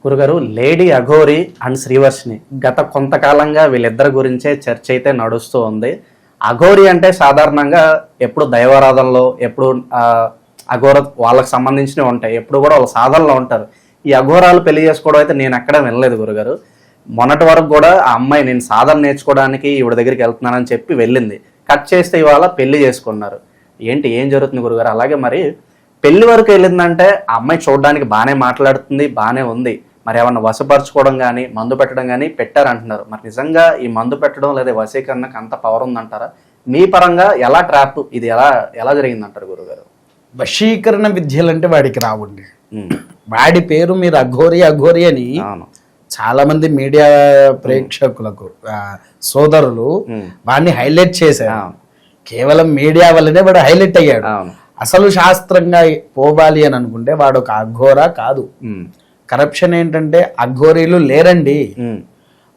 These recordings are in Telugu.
గురుగారు, లేడీ అఘోరి అండ్ శ్రీవర్షిని గత కొంతకాలంగా వీళ్ళిద్దరి గురించే చర్చ అయితే నడుస్తూ ఉంది. అఘోరి అంటే సాధారణంగా ఎప్పుడు దైవారాధనలో, ఎప్పుడు అఘోర వాళ్ళకి సంబంధించినవి ఉంటాయి, ఎప్పుడు కూడా వాళ్ళ సాధనలో ఉంటారు. ఈ అఘోరాలు పెళ్లి చేసుకోవడం అయితే నేను ఎక్కడ వినలేదు గురుగారు. మొన్నటి వరకు కూడా ఆ అమ్మాయి నేను సాధన నేర్చుకోవడానికి ఈవిడ దగ్గరికి వెళ్తున్నానని చెప్పి వెళ్ళింది. కట్ చేస్తే ఇవాళ పెళ్లి చేసుకున్నారు. ఏం జరుగుతుంది గురుగారు? అలాగే మరి పెళ్లి వరకు వెళ్ళిందంటే ఆ అమ్మాయి చూడడానికి బాగానే మాట్లాడుతుంది, బాగానే ఉంది. మరి ఏమన్నా వశపరచుకోవడం కానీ, మందు పెట్టడం కానీ పెట్టారంటున్నారు. మరి నిజంగా ఈ మందు పెట్టడం లేదా వశీకరణకు అంత పవర్ ఉందంటారా? మీ పరంగా ఎలా ట్రాప్ ఇది ఎలా జరిగిందంటారు గురుగారు? వశీకరణ విద్యలు అంటే వాడికి రావండి. వాడి పేరు మీరు అఘోరి అని చాలా మంది మీడియా ప్రేక్షకులకు సోదరులు వాడిని హైలైట్ చేశారు. కేవలం మీడియా వల్లనే వాడు హైలైట్ అయ్యాడు. అసలు శాస్త్రంగా పోవాలి అని అనుకుంటే వాడు ఒక అఘోరా కాదు. కరప్షన్ ఏంటంటే అఘోరీలు లేరండి.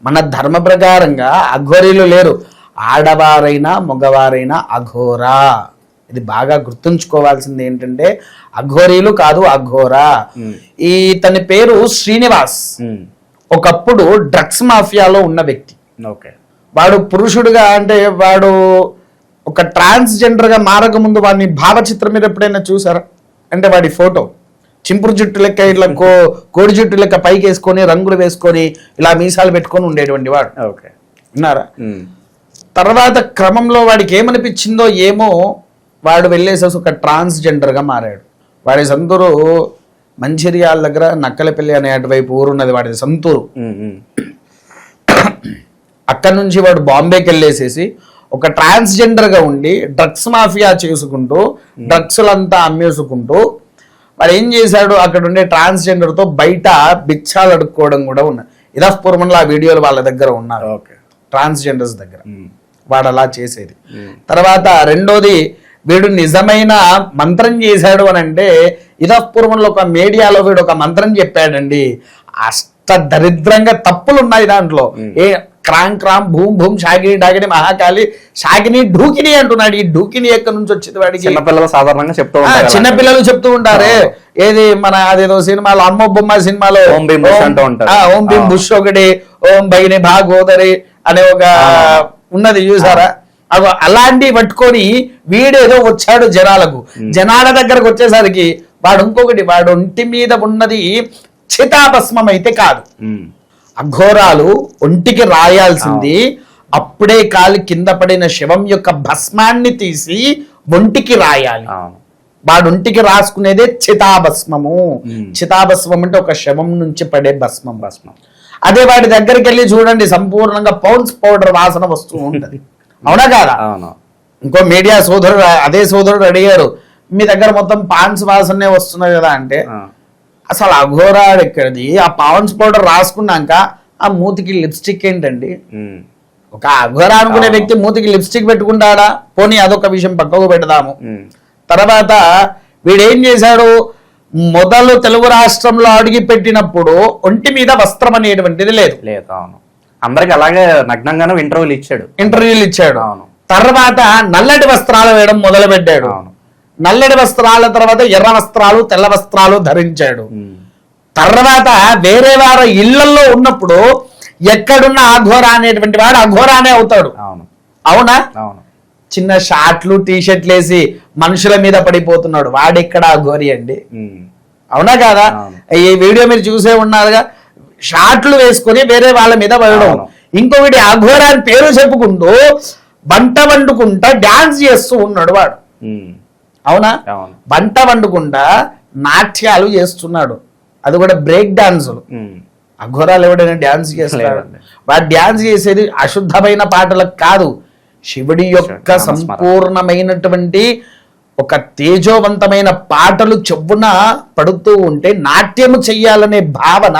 మన ధర్మ ప్రకారంగా అఘోరీలు లేరు. ఆడవారైనా మగవారైనా అఘోరా. ఇది బాగా గుర్తుంచుకోవాల్సింది ఏంటంటే అఘోరీలు కాదు, అఘోరా. తన పేరు శ్రీనివాస్. ఒకప్పుడు డ్రగ్స్ మాఫియాలో ఉన్న వ్యక్తి. వాడు పురుషుడుగా అంటే వాడు ఒక ట్రాన్స్జెండర్ గా మారక ముందు వాడిని భావచిత్రం మీద ఎప్పుడైనా చూసారా? అంటే వాడి ఫోటో చింపురు జుట్టు లెక్క ఇట్లా కోడి జుట్టు లెక్క పైకి వేసుకొని రంగులు వేసుకొని ఇలా మీసాలు పెట్టుకొని ఉండేటువంటి వాడు. విన్నారా? తర్వాత క్రమంలో వాడికి ఏమనిపించిందో ఏమో వాడు వెళ్ళేసేసి ఒక ట్రాన్స్జెండర్ గా మారాడు. వాడి సంతూరు మంచిర్యాల దగ్గర నక్కలపల్లి అనే అటువైపు ఊరున్నది వాడిది సంతూరు. అక్కడి నుంచి వాడు బాంబేకి వెళ్ళేసేసి ఒక ట్రాన్స్జెండర్ గా ఉండి డ్రగ్స్ మాఫియా చేసుకుంటూ డ్రగ్స్లంతా అమ్మేసుకుంటూ వాడు ఏం చేశాడు, అక్కడ ఉండే ట్రాన్స్జెండర్ తో బయట బిచ్చాలు అడుక్కోవడం కూడా ఉన్నది. ఇదాపూర్వంలో ఆ వీడియోలు వాళ్ళ దగ్గర ఉన్నారు, ట్రాన్స్జెండర్స్ దగ్గర. వాడు అలా చేసేది. తర్వాత రెండోది, వీడు నిజమైన మంత్రం చేశాడు అని అంటే ఇదాపూర్వంలో ఒక మీడియాలో వీడు ఒక మంత్రం చెప్పాడండి. అష్ట దరిద్రంగా తప్పులు ఉన్నాయి దాంట్లో. క్రాంగ్ క్రామ్ భూమ్ భూమ్ షాగిని డాగిని మహాకాళి షాగిని ఢూకిని అంటున్నాడు. ఈ ఢూకిని ఎక్కడి నుంచి వచ్చింది వాడికి? చిన్నపిల్లలు సాధారణంగా చిన్నపిల్లలు చెప్తూ ఉంటారే. ఏది మన అదేదో సినిమాలో అమ్మ బొమ్మ సినిమాలో ఓం భీం బుష్ ఒకటి, ఓం భగిని భాగోదరి అనే ఒక ఉన్నది చూసారా? అలాంటివి పట్టుకొని వీడేదో వచ్చాడు జనాల దగ్గరకు వచ్చేసరికి వాడు ఇంకొకటి, వాడు ఒంటి మీద ఉన్నది చితాభస్మం అయితే కాదు. అఘోరాలు ఒంటికి రాయాల్సింది అప్పుడే కాలి కింద పడిన శవం యొక్క భస్మాన్ని తీసి ఒంటికి రాయాలి. వాడు ఒంటికి రాసుకునేదే చితాభస్మము. చితాభస్మం అంటే ఒక శవం నుంచి పడే భస్మం. అదే వాడి దగ్గరికి వెళ్ళి చూడండి, సంపూర్ణంగా పౌన్స్ పౌడర్ వాసన వస్తూ ఉంటది. అవునా కాదా? ఇంకో మీడియా అదే సోదరుడు అడిగారు, మీ దగ్గర మొత్తం పాన్స్ వాసనే వస్తున్నాయి కదా అంటే, అసలు అఘోరాడు ఎక్కడిది? ఆ పాన్స్ పౌడర్ రాసుకున్నాక ఆ మూతికి లిప్స్టిక్ ఏంటండి? ఒక అఘోరా అనుకునే వ్యక్తి మూతికి లిప్స్టిక్ పెట్టుకుంటాడా? పోనీ అదొక విషయం పక్కకు పెడదాము. తర్వాత వీడేం చేశాడు, మొదలు తెలుగు రాష్ట్రంలో అడిగి పెట్టినప్పుడు ఒంటి మీద వస్త్రం అనేటువంటిది లేదు. అందరికి అలాగే నగ్నంగానే ఇంటర్వ్యూలు ఇచ్చాడు. తర్వాత నల్లటి వస్త్రాలు వేయడం మొదలు పెట్టాడు. నల్లటి వస్త్రాల తర్వాత ఎర్ర వస్త్రాలు, తెల్ల వస్త్రాలు ధరించాడు. తర్వాత వేరే వారి ఇళ్లలో ఉన్నప్పుడు ఎక్కడున్న అఘోరా అనేటువంటి వాడు అఘోరానే అవుతాడు. అవునా? చిన్న షార్ట్లు టీషర్ట్లు వేసి మనుషుల మీద పడిపోతున్నాడు, వాడెక్కడ అఘోరి అండి? అవునా కాదా? ఈ వీడియో మీరు చూసే ఉన్నారుగా, షార్ట్లు వేసుకొని వేరే వాళ్ళ మీద పడడం. ఇంకొకటి అఘోరా అని పేరు చెప్పుకుంటూ బంట వండుకుంటా డాన్స్ చేస్తూ ఉన్నాడు వాడు. అవునా? బంట వండుకుంటా నాట్యాలు చేస్తున్నాడు, అది కూడా బ్రేక్ డాన్సులు. అఘోరాలు ఎవడైనా డాన్స్ చేస్తాడు? వాడు డాన్స్ చేసేది అశుద్ధమైన పాటలకు కాదు, శివుడి యొక్క సంపూర్ణమైనటువంటి ఒక తేజోవంతమైన పాటలు చెవున పడుతూ ఉంటే నాట్యము చెయ్యాలనే భావన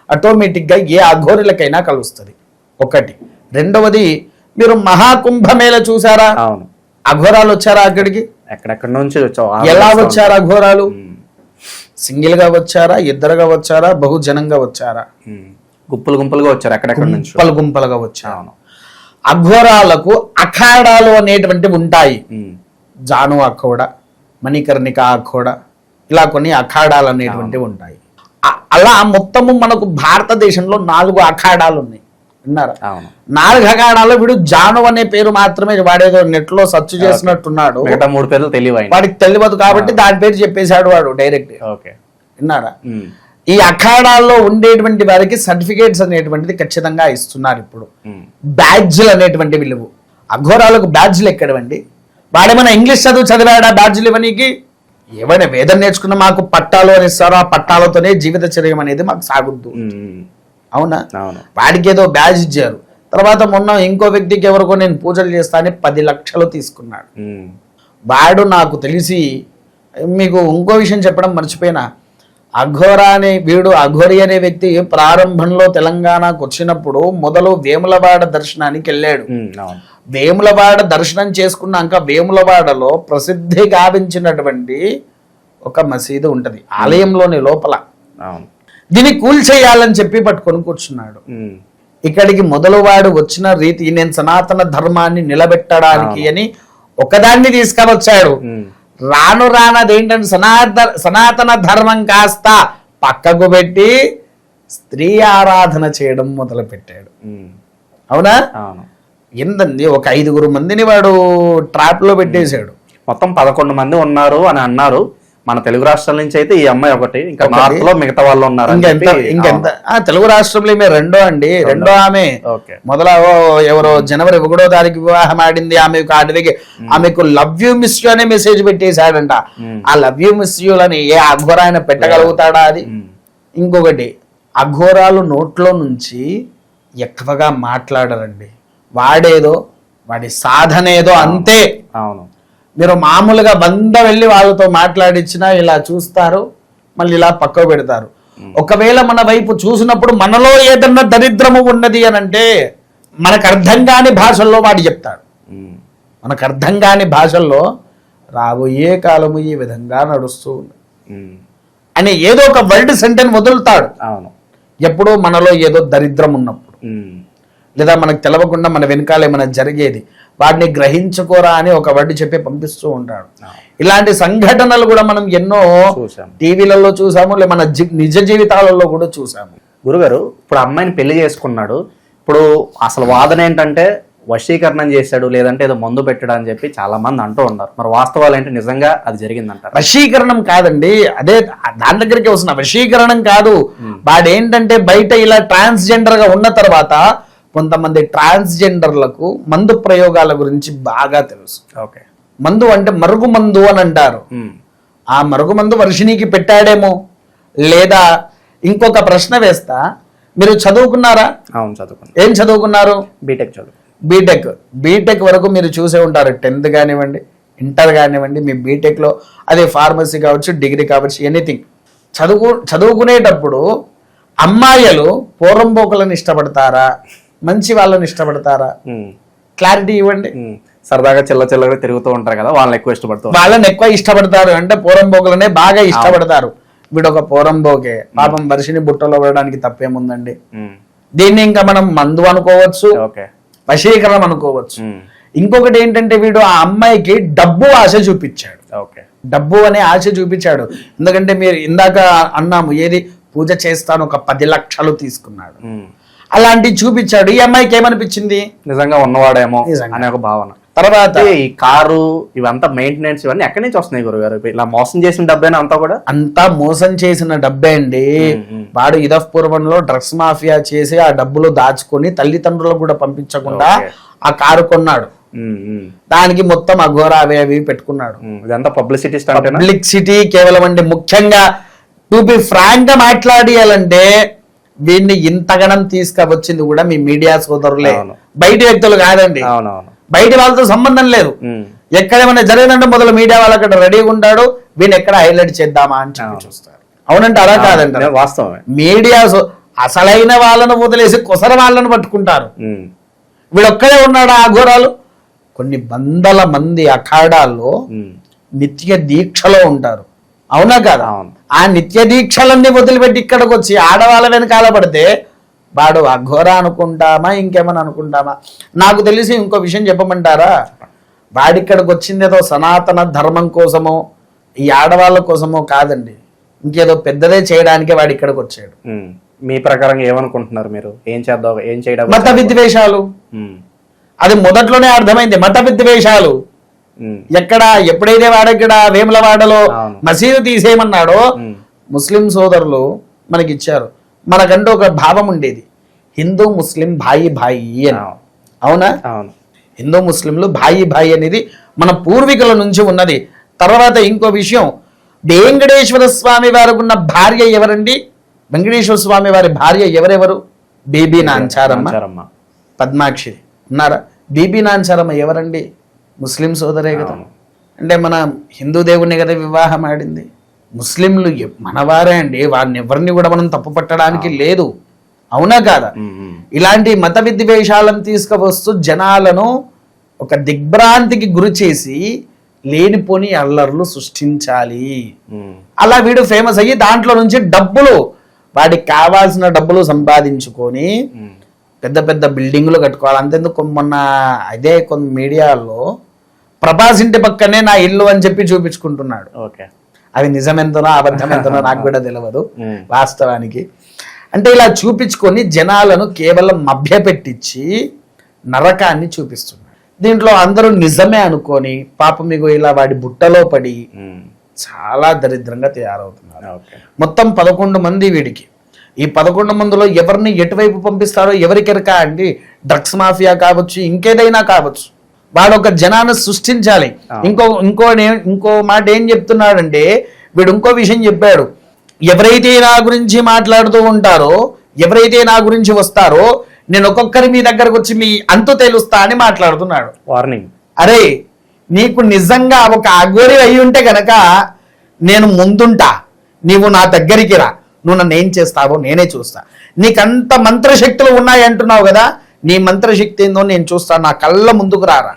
ఆటోమేటిక్ గా ఏ అఘోరులకైనా కలుస్తుంది. ఒకటి. రెండవది, మీరు మహాకుంభమేళ చూసారా? అఘోరాలు వచ్చారా అక్కడికి? ఎక్కడెక్కడ నుంచి ఎలా వచ్చారా అఘోరాలు? సింగిల్ గా వచ్చారా, ఇద్దరుగా వచ్చారా, బహుజనంగా వచ్చారా? గుంపులు గుంపులుగా వచ్చారు. గుంపులుగా వచ్చారు. అఘోరాలకు అఖాడాలు అనేటువంటివి ఉంటాయి. జాను అఖోడ, మణికర్ణిక అఖోడ, ఇలా కొన్ని అఖాడాలు అనేటువంటివి ఉంటాయి. అలా మొత్తము మనకు భారతదేశంలో 4 అఖాడాలు ఉన్నాయి, విన్నారా? అవును. 4 అఖాడాల్లో వీడు జాను అనే పేరు మాత్రమే వాడేదో నెట్ లో సెర్చ్ చేసినట్టున్నాడు, మిగతా 3 పేర్లు తెలియదు వాడికి తెలియదు కాబట్టి దాని పేరు చెప్పేశాడు వాడు డైరెక్ట్. ఓకే, విన్నారా? ఈ అఖాడాల్లో ఉండేటువంటి వారికి సర్టిఫికేట్స్ అనేటువంటిది ఖచ్చితంగా ఇస్తున్నారు ఇప్పుడు. బ్యాడ్జ్లు అనేటువంటి విలువ, అఘోరాలకు బ్యాడ్జ్లు ఎక్కడవండి? వాడేమైనా ఇంగ్లీష్ చదివాడా బ్యాడ్జ్లు ఇవ్వనీకి? ఏమైనా వేదం నేర్చుకున్న మాకు పట్టాలు అని ఇస్తారో, ఆ పట్టాలతోనే జీవిత చర్యం అనేది మాకు సాగుద్దు, అవునా? వాడికి ఏదో బ్యాడ్జ్ ఇచ్చారు. తర్వాత మొన్న ఇంకో వ్యక్తికి ఎవరికో నేను పూజలు చేస్తా అని 10 లక్షలు తీసుకున్నాడు. వాడు నాకు తెలిసి, మీకు ఇంకో విషయం చెప్పడం మర్చిపోయినా, అఘోరి అనే వ్యక్తి ప్రారంభంలో తెలంగాణకు వచ్చినప్పుడు మొదలు వేములవాడ దర్శనానికి వెళ్ళాడు. వేములవాడ దర్శనం చేసుకున్నాక వేములవాడలో ప్రసిద్ధి గావించినటువంటి ఒక మసీదు ఉంటది ఆలయంలోని లోపల. దీన్ని కూల్చేయాలని చెప్పి పట్టుకొని కూర్చున్నాడు. ఇక్కడికి మొదలువాడు వచ్చిన రీతి, నేను సనాతన ధర్మాన్ని నిలబెట్టడానికి అని ఒకదాన్ని తీసుకువచ్చాడు. రాను అదేంటంటే సనాతన ధర్మం కాస్త పక్కకు పెట్టి స్త్రీ ఆరాధన చేయడం మొదలు పెట్టాడు, అవునా? ఏందండి, ఒక 5 మందిని వాడు ట్రాప్ లో పెట్టేశాడు. మొత్తం 11 మంది ఉన్నారు అని అన్నారు. మన తెలుగు రాష్ట్రాల నుంచి అయితే ఈ అమ్మాయి ఒకటి, ఇంకా నార్త్ లో మిగతా వాళ్ళు ఉన్నారు. ఇంకెంత తెలుగు రాష్ట్రంలో ఈమె రెండో ఆమె. మొదల ఎవరో జనవరి 1వ తారీఖు వివాహం ఆడింది. ఆమెకు లవ్ యూ మిస్ యూ అనే మెసేజ్ పెట్టేశాడంట. ఆ లవ్ యూ మిస్ యూ అని ఏ అఘోర ఆయన పెట్టగలుగుతాడా? అది ఇంకొకటి, అఘోరాలు నోట్లో నుంచి ఎక్కువగా మాట్లాడరండి. వాడి సాధన ఏదో అంతే. అవును, మీరు మామూలుగా వెళ్ళి వాళ్ళతో మాట్లాడించినా ఇలా చూస్తారు, మళ్ళీ ఇలా పక్కకు పెడతారు. ఒకవేళ మన వైపు చూసినప్పుడు మనలో ఏదన్నా దరిద్రము ఉన్నది అని అంటే మనకు అర్థం కాని భాషల్లో వాడు చెప్తాడు. మనకు అర్థం కాని భాషల్లో రాబోయే కాలము ఈ విధంగా నడుస్తూ ఉంది అని ఏదో ఒక వర్డ్ సెంటెన్స్ వదులుతాడు. అవును, ఎప్పుడో మనలో ఏదో దరిద్రం ఉన్నప్పుడు, లేదా మనకు తెలవకుండా మన వెనకాల ఏమైనా జరిగేది, వాడిని గ్రహించుకోరా అని ఒక వర్డ్ చెప్పి పంపిస్తూ ఉంటాడు. ఇలాంటి సంఘటనలు కూడా మనం ఎన్నో టీవీలలో చూసాము, లేదా మన నిజ జీవితాలలో కూడా చూసాము. గురుగారు, ఇప్పుడు అమ్మాయిని పెళ్లి చేసుకున్నాడు. ఇప్పుడు అసలు వాదన ఏంటంటే వశీకరణం చేశాడు, లేదంటే ఏదో మందు పెట్టాడు అని చెప్పి చాలా మంది అంటూ ఉన్నారు. మరి వాస్తవాలు ఏంటి, నిజంగా అది జరిగిందంటారు? వశీకరణం కాదండి, అదే దాని దగ్గరికి వస్తున్నా. వశీకరణం కాదు, వాడేంటంటే బయట ఇలా ట్రాన్స్జెండర్ గా ఉన్న తర్వాత కొంతమంది ట్రాన్స్జెండర్లకు మందు ప్రయోగాల గురించి బాగా తెలుసు. ఓకే, మందు అంటే మరుగు మందు అని అంటారు. ఆ మరుగు మందు వర్షిణికి పెట్టాడేమో. లేదా ఇంకొక ప్రశ్న వేస్తా, మీరు చదువుకున్నారా? అవును, చదువుకున్నా. ఏం చదువుకున్నారు? బీటెక్ వరకు మీరు చూసే ఉంటారు. 10th కానివ్వండి, ఇంటర్ కానివ్వండి, మీ బీటెక్లో అదే ఫార్మసీ కావచ్చు, డిగ్రీ కావచ్చు, ఎనీథింగ్ చదువుకునేటప్పుడు అమ్మాయిలు పోరంబోకులను ఇష్టపడతారా, మంచి వాళ్ళని ఇష్టపడతారా? క్లారిటీ ఇవ్వండి. సరదాగా చిల్లగా తిరుగుతూ ఉంటారు కదా, వాళ్ళని ఎక్కువ ఇష్టపడతారు. అంటే పోరంబోకులనే బాగా ఇష్టపడతారు. వీడు ఒక పోరంబోకే, పాపం వర్షిని బుట్టలో పడడానికి తప్పేముందండి? దీన్ని ఇంకా మనం మందు అనుకోవచ్చు, వశీకరణం అనుకోవచ్చు. ఇంకొకటి ఏంటంటే వీడు ఆ అమ్మాయికి డబ్బు ఆశ చూపించాడు. డబ్బు అనే ఆశ చూపించాడు. ఎందుకంటే మీరు ఇందాక అన్నాము, ఏది పూజ చేస్తాను, ఒక 10 లక్షలు తీసుకున్నాడు, అలాంటివి చూపించాడు. ఈ అమ్మాయికి ఏమనిపించింది? నిజంగా ఉన్నవాడేమో అనే ఒక భావన. తర్వాత ఈ కారు ఇవంతా మెయింటెనెన్స్ ఇవన్నీ ఎక్కడి నుంచి వస్తున్నాయి గురుగారు? ఇలా మోసం చేసిన డబ్బేనా అంతా కూడా? అంతా మోసం చేసిన డబ్బే అండి. వాడు ఇదపూర్వంలో డ్రగ్స్ మాఫియా చేసి ఆ డబ్బులు దాచుకొని తల్లిదండ్రులకు కూడా పంపించకుండా ఆ కారు కొన్నాడు. దానికి మొత్తం అఘోర అవి పెట్టుకున్నాడు. ఇదంతా పబ్లిసిటీ కేవలం అండి. ముఖ్యంగా టు బి ఫ్రాంక్ గా మాట్లాడియాలంటే వీడిని ఇంతగనం తీసుకువచ్చింది కూడా మీ మీడియా సోదరులే, బయట వ్యక్తులు కాదండి. బయట వాళ్ళతో సంబంధం లేదు. ఎక్కడేమైనా జరిగిందంటే మొదలు మీడియా వాళ్ళు అక్కడ రెడీగా ఉంటాడు, వీడిని ఎక్కడ హైలైట్ చేద్దామా అని చూస్తారు. అవునంటే అలా కాదంట, వాస్తవమే. మీడియా అసలైన వాళ్ళను వదిలేసి కొసర వాళ్ళను పట్టుకుంటారు. వీడొక్కడే ఉన్నాడు. ఆ ఘోరాలు కొన్ని 100 మంది అఖాడాల్లో నిత్య దీక్షలో ఉంటారు, అవునా కదా? ఆ నిత్య దీక్షలన్నీ వదిలిపెట్టి ఇక్కడికి వచ్చి ఆడవాళ్ళ వెనకాల పడితే వాడు అఘోర అనుకుంటామా, ఇంకేమని అనుకుంటామా? నాకు తెలిసి ఇంకో విషయం చెప్పమంటారా? వాడిక్కడికి వచ్చింది ఏదో సనాతన ధర్మం కోసమో ఈ ఆడవాళ్ళ కోసమో కాదండి. ఇంకేదో పెద్దదే చేయడానికే వాడు ఇక్కడికి వచ్చాడు. మీ ప్రకారంగా ఏమనుకుంటున్నారు మీరు? ఏం చేద్దాం, ఏం చేయడం? మత విద్వేషాలు. అది మొదట్లోనే అర్థమైంది, మత విద్వేషాలు. ఎక్కడ ఎప్పుడైతే వాడక్కడ వేములవాడలో మసీదు తీసేయమన్నాడో ముస్లిం సోదరులు మనకి ఇచ్చారు. మనకంటూ ఒక భావం ఉండేది, హిందూ ముస్లిం భాయి భాయి అని. అవునా? హిందూ ముస్లింలు భాయి భాయి అనేది మన పూర్వీకుల నుంచి ఉన్నది. తర్వాత ఇంకో విషయం, వెంకటేశ్వర స్వామి వారికి ఉన్న భార్య ఎవరండి? వెంకటేశ్వర స్వామి వారి భార్య ఎవరెవరు? బీబీ నాంచారమ్మ, పద్మాక్షి ఉన్నారా? బీబీ నాంచారమ్మ ఎవరండి? ముస్లిం సోదరే కదా. అంటే మన హిందూ దేవుణ్ణి కదా వివాహం ఆడింది. ముస్లింలు మనవారే అండి, వారిని ఎవరిని కూడా మనం తప్పు పట్టడానికి లేదు. అవునా కాదా? ఇలాంటి మత విద్వేషాలను తీసుకువస్తూ జనాలను ఒక దిగ్భ్రాంతికి గురి చేసి లేనిపోని అల్లర్లు సృష్టించాలి. అలా వీడు ఫేమస్ అయ్యి దాంట్లో నుంచి డబ్బులు, వాడికి కావాల్సిన డబ్బులు సంపాదించుకొని పెద్ద పెద్ద బిల్డింగులు కట్టుకోవాలి. అంతెందుకు మొన్న అదే కొన్ని మీడియాలో ప్రభాస్ ఇంటి పక్కనే నా ఇల్లు అని చెప్పి చూపించుకుంటున్నాడు. అది నిజమెంతనో అబద్ధం ఎంతనో నాకు కూడా తెలియదు వాస్తవానికి. అంటే ఇలా చూపించుకొని జనాలను కేవలం మభ్యపెట్టించి నరకాన్ని చూపిస్తున్నాడు. దీంట్లో అందరూ నిజమే అనుకొని పాపం మీకు ఇలా వాడి బుట్టలో పడి చాలా దరిద్రంగా తయారవుతున్నారు. మొత్తం 11 మంది వీడికి. ఈ 11 మందిలో ఎవరిని ఎటువైపు పంపిస్తారో ఎవరికెరక అండి. డ్రగ్స్ మాఫియా కావచ్చు, ఇంకేదైనా కావచ్చు. వాడు ఒక జనాన్ని సృష్టించాలి. ఇంకో మాట ఏం చెప్తున్నాడంటే, వీడు ఇంకో విషయం చెప్పాడు, ఎవరైతే నా గురించి మాట్లాడుతూ ఉంటారో, ఎవరైతే నా గురించి వస్తారో, నేను ఒక్కొక్కరి మీ దగ్గరకు వచ్చి మీ అంతు తేలుస్తా అని మాట్లాడుతున్నాడు. వార్నింగ్. అరే, నీకు నిజంగా ఒక అఘోరి అయి ఉంటే గనక నేను ముందుంటా, నీవు నా దగ్గరికి రా, నువ్వు నన్ను ఏం చేస్తావో నేనే చూస్తా. నీకంత మంత్రశక్తులు ఉన్నాయి అంటున్నావు కదా, నీ మంత్రశక్తి ఏందో నేను చూస్తాను, నా కళ్ళ ముందుకు రారా.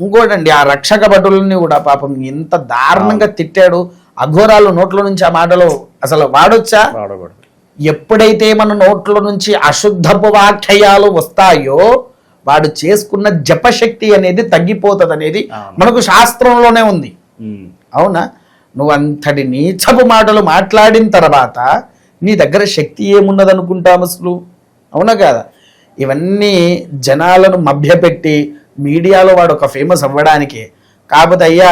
ఇంకోటండి, ఆ రక్షక భటులని కూడా పాపం ఎంత దారుణంగా తిట్టాడు. అఘోరాలు నోట్ల నుంచి ఆ మాటలు అసలు వాడొచ్చా? ఎప్పుడైతే మన నోట్ల నుంచి అశుద్ధపు వాక్యాలు వస్తాయో వాడు చేసుకున్న జపశక్తి అనేది తగ్గిపోతుంది అనేది మనకు శాస్త్రంలోనే ఉంది. అవునా? నువ్వు అంతటి నీచపు మాటలు మాట్లాడిన తర్వాత నీ దగ్గర శక్తి ఏమున్నది అనుకుంటాం అసలు? అవునా కాదా? ఇవన్నీ జనాలను మభ్యపెట్టి మీడియాలో వాడు ఒక ఫేమస్ అవ్వడానికి. కాకపోతే అయ్యా,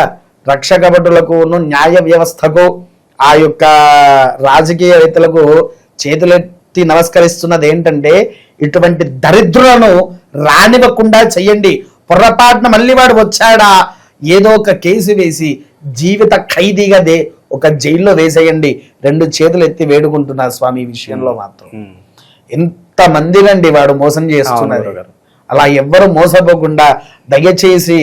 రక్షక భటులకు, న్యాయ వ్యవస్థకు, ఆ యొక్క రాజకీయవేత్తలకు చేతులెత్తి నమస్కరిస్తున్నది ఏంటంటే, ఇటువంటి దరిద్రులను రానివ్వకుండా చెయ్యండి. పొరపాటున మళ్ళీ వాడు వచ్చాడా, ఏదో ఒక కేసు వేసి జీవిత ఖైదీగా ఒక జైల్లో వేసేయండి. 2 చేతులు ఎత్తి వేడుకుంటున్నారు స్వామి. ఈ విషయంలో మాత్రం ఎంత మందినండి వాడు మోసం చేస్తున్నారు. అలా ఎవ్వరు మోసపోకుండా దయచేసి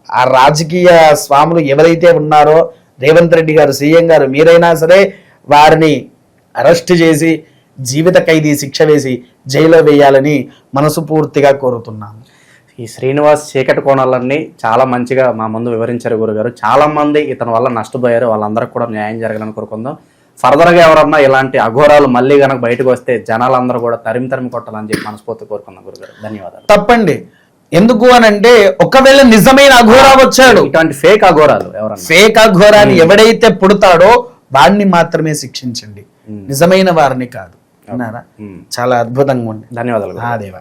ఆ రాజకీయ స్వాములు ఎవరైతే ఉన్నారో, రేవంత్ రెడ్డి గారు, సీఎం గారు, మీరైనా సరే వారిని అరెస్ట్ చేసి జీవిత ఖైదీ శిక్ష వేసి జైల్లో వేయాలని మనసు పూర్తిగా కోరుతున్నాను. ఈ శ్రీనివాస్ చీకటి కోణాలన్నీ చాలా మంచిగా మా ముందు వివరించారు గురుగారు. చాలా మంది ఇతని వల్ల నష్టపోయారు, వాళ్ళందరికీ కూడా న్యాయం జరగాలని కోరుకుందాం. ఫర్దర్గా ఎవరన్నా ఇలాంటి అఘోరాలు మళ్ళీ కనుక బయటకు వస్తే జనాలందరూ కూడా తరిమి కొట్టాలని చెప్పి మనస్ఫూర్తి కోరుకున్నాం గురుగారు. ధన్యవాదాలు. తప్పండి. ఎందుకు అని అంటే, ఒకవేళ నిజమైన అఘోరా వచ్చాడు, ఇటువంటి ఫేక్ అఘోరాలు ఎవరన్నా ఫేక్ అఘోరాన్ని ఎవడైతే పుడతాడో వాడిని మాత్రమే శిక్షించండి, నిజమైన వారిని కాదు. అన్నారా? చాలా అద్భుతంగా ఉంది. ధన్యవాదాలు. దేవా.